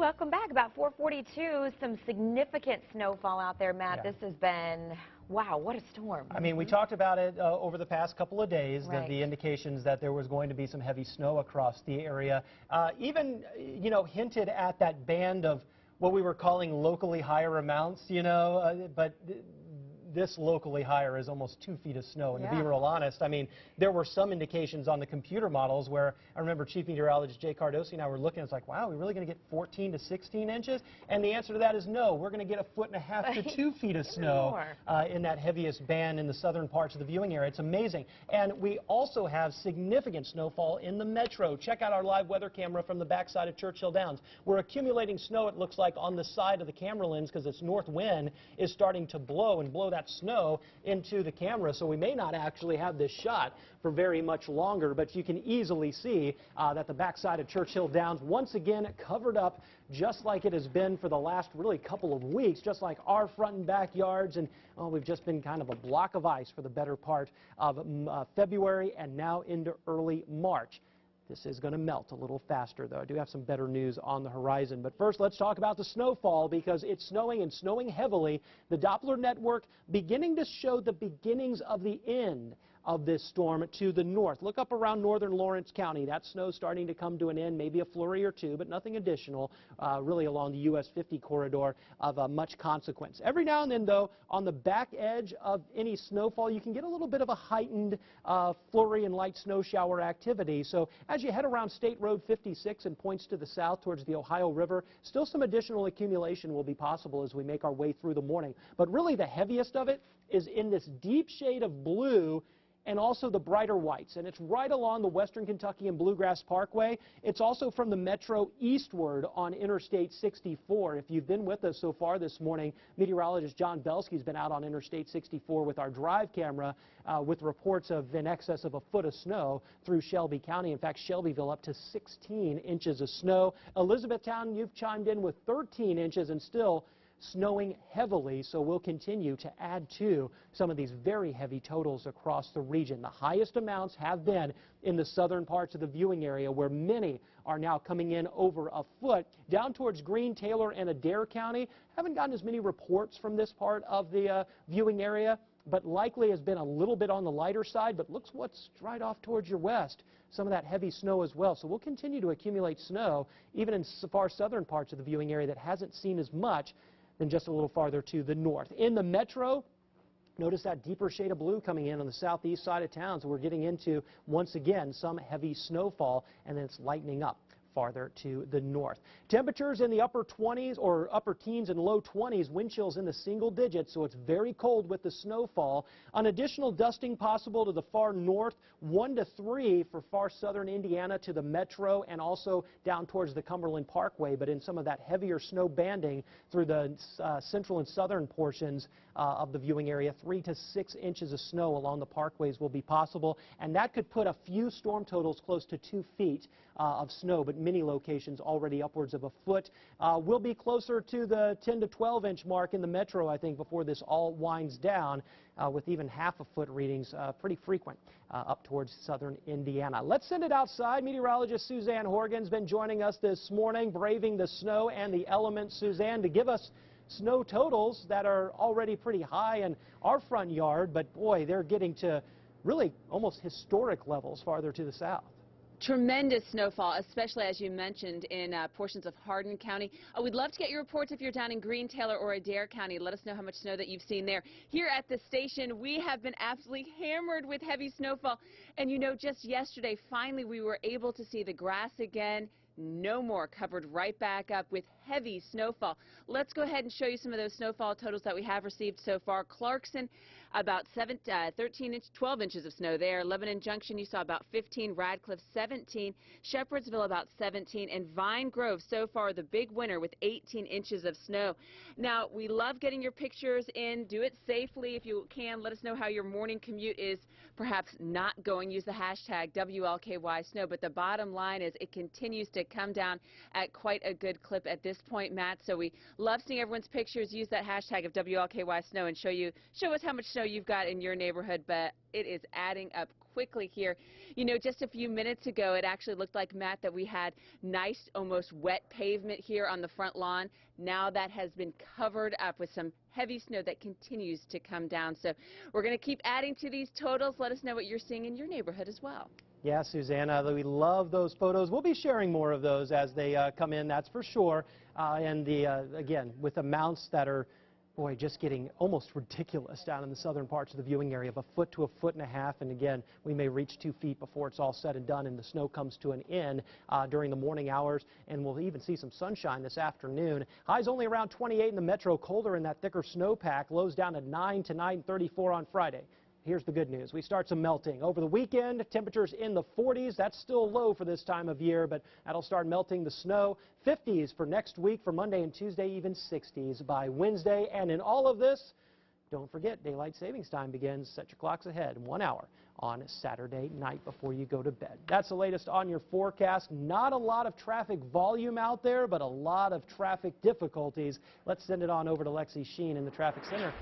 Welcome back. About 4:42, some significant snowfall out there, Matt. Yeah. This has been, wow, what a storm. I mean, we talked about it over the past couple of days, Right. the indications that there was going to be some heavy snow across the area. Even, hinted at that band of what we were calling locally higher amounts, but this locally higher is almost 2 feet of snow. And to be real honest, I mean, there were some indications on the computer models where I remember Chief Meteorologist Jay Cardosi and I were looking, it's like, wow, we're really going to get 14 to 16 inches? And the answer to that is no. We're going to get 1.5 to 2 feet of snow in that heaviest band in the southern parts of the viewing area. It's amazing. And we also have significant snowfall in the metro. Check out our live weather camera from the backside of Churchill Downs. We're accumulating snow, it looks like, on the side of the camera lens because its north wind is starting to blow that snow into the camera, so we may not actually have this shot for very much longer, but you can easily see that the backside of Churchill Downs once again covered up just like it has been for the last really couple of weeks, just like our front and backyards, and we've just been kind of a block of ice for the better part of February and now into early March. This is going to melt a little faster, though. I do have some better news on the horizon. But first, let's talk about the snowfall because it's snowing and snowing heavily. The Doppler network beginning to show the beginnings of the end of this storm to the north. Look up around northern Lawrence County. That snow starting to come to an end, maybe a flurry or two, but nothing additional really along the US 50 corridor of much consequence. Every now and then, though, on the back edge of any snowfall, you can get a little bit of a heightened flurry and light snow shower activity. So as you head around State Road 56 and points to the south towards the Ohio River, still some additional accumulation will be possible as we make our way through the morning. But really the heaviest of it is in this deep shade of blue and also the brighter whites. And it's right along the Western Kentucky and Bluegrass Parkway. It's also from the metro eastward on Interstate 64. If you've been with us so far this morning, meteorologist John Belsky's been out on Interstate 64 with our drive camera with reports of in excess of a foot of snow through Shelby County. In fact, Shelbyville up to 16 inches of snow. Elizabethtown, you've chimed in with 13 inches and still snowing heavily, so we'll continue to add to some of these very heavy totals across the region. The highest amounts have been in the southern parts of the viewing area where many are now coming in over a foot. Down towards Greene, Taylor, and Adair County, haven't gotten as many reports from this part of the viewing area, but likely has been a little bit on the lighter side, but looks what's right off towards your west. Some of that heavy snow as well. So we'll continue to accumulate snow even in far southern parts of the viewing area that hasn't seen as much than just a little farther to the north. In the metro, notice that deeper shade of blue coming in on the southeast side of town. So we're getting into, once again, some heavy snowfall, and then it's lightening up farther to the north. Temperatures in the upper 20s or upper teens and low 20s, wind chills in the single digits, so it's very cold with the snowfall. An additional dusting possible to the far north, 1 to 3 for far southern Indiana to the metro and also down towards the Cumberland Parkway, but in some of that heavier snow banding through the central and southern portions of the viewing area, 3 to 6 inches of snow along the parkways will be possible, and that could put a few storm totals close to 2 feet of snow, but many locations already upwards of a foot. We'll be closer to the 10 to 12 inch mark in the metro, I think, before this all winds down with even half a foot readings pretty frequent up towards southern Indiana. Let's send it outside. Meteorologist Suzanne Horgan's been joining us this morning, braving the snow and the elements, Suzanne, to give us snow totals that are already pretty high in our front yard, but boy, they're getting to really almost historic levels farther to the south. Tremendous snowfall, especially as you mentioned in portions of Hardin County. We'd love to get your reports if you're down in Greene, Taylor, or Adair County. Let us know how much snow that you've seen there. Here at the station, we have been absolutely hammered with heavy snowfall. And you know, just yesterday, finally, we were able to see the grass again. No more, covered right back up with heavy snowfall. Let's go ahead and show you some of those snowfall totals that we have received so far. Clarkson, about 12 inches of snow there. Lebanon Junction, you saw about 15. Radcliffe, 17. Shepherdsville, about 17. And Vine Grove, so far the big winner with 18 inches of snow. Now, we love getting your pictures in. Do it safely if you can. Let us know how your morning commute is perhaps not going. Use the hashtag WLKY Snow. But the bottom line is it continues to come down at quite a good clip at this point, Matt. So we love seeing everyone's pictures. Use that hashtag of WLKY Snow and show us how much snow you've got in your neighborhood. But it is adding up quickly here. You know, just a few minutes ago, it actually looked like, Matt, that we had nice, almost wet pavement here on the front lawn. Now that has been covered up with some heavy snow that continues to come down. So we're going to keep adding to these totals. Let us know what you're seeing in your neighborhood as well. Yeah, Susanna, we love those photos. We'll be sharing more of those as they come in, that's for sure. Again, with amounts that are, boy, just getting almost ridiculous down in the southern parts of the viewing area of 1 foot to 1.5 foot. And again, we may reach 2 feet before it's all said and done and the snow comes to an end during the morning hours. And we'll even see some sunshine this afternoon. Highs only around 28 in the metro, colder in that thicker snowpack. Lows down to 9 tonight and 34 on Friday. Here's the good news. We start some melting. Over the weekend, temperatures in the 40s. That's still low for this time of year, but that'll start melting the snow. 50s for next week, for Monday and Tuesday, even 60s by Wednesday. And in all of this, don't forget, daylight savings time begins. Set your clocks ahead 1 hour on Saturday night before you go to bed. That's the latest on your forecast. Not a lot of traffic volume out there, but a lot of traffic difficulties. Let's send it on over to Lexi Sheen in the traffic center.